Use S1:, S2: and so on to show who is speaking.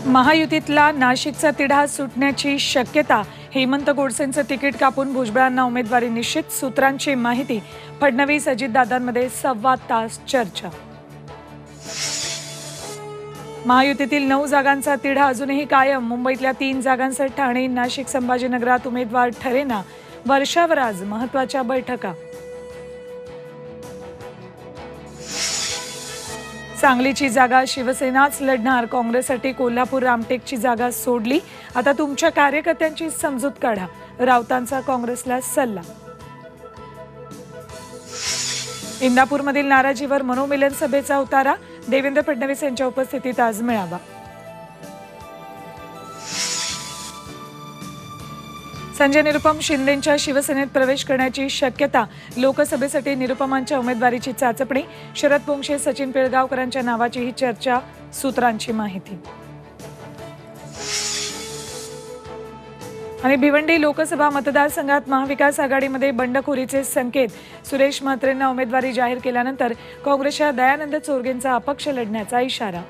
S1: महायुतीतला नाशिकचा तिढा सुटण्याची शक्यता. हेमंत गोडसेंचं तिकीट कापून भुजबळांना उमेदवारी निश्चित. सूत्रांची माहिती. फडणवीस अजितदादांमध्ये 1.25 तास चर्चा. महायुतीतील 9 जागांचा तिढा अजूनही कायम. मुंबईतल्या 3 जागांसाठी ठाणे, नाशिक, संभाजीनगरात उमेदवार ठरेना. वर्षावर आज महत्त्वाच्या बैठका. सांगलीची जागा शिवसेनाच लढणार. काँग्रेससाठी कोल्हापूर रामटेकची जागा सोडली. आता तुमच्या कार्यकर्त्यांची समजूत काढा. राऊतांचा काँग्रेसला सल्ला. इंदापूरमधील नाराजीवर मनोमिलन सभेचा उतारा. देवेंद्र फडणवीस यांच्या उपस्थितीत आज मेळावा. संजय निरुपम शिंदेंच्या शिवसेनेत प्रवेश करण्याची शक्यता. लोकसभेसाठी निरुपमांच्या उमेदवारीची चाचपणी. शरद पोंक्षे, सचिन पिळगावकरांच्या नावाचीही चर्चा. सूत्रांची माहिती. आणि भिवंडी लोकसभा मतदारसंघात महाविकास आघाडीमध्ये बंडखोरीचे संकेत. सुरेश म्हात्रेंना उमेदवारी जाहीर केल्यानंतर काँग्रेसच्या दयानंद चोरगेंचा अपक्ष लढण्याचा इशारा.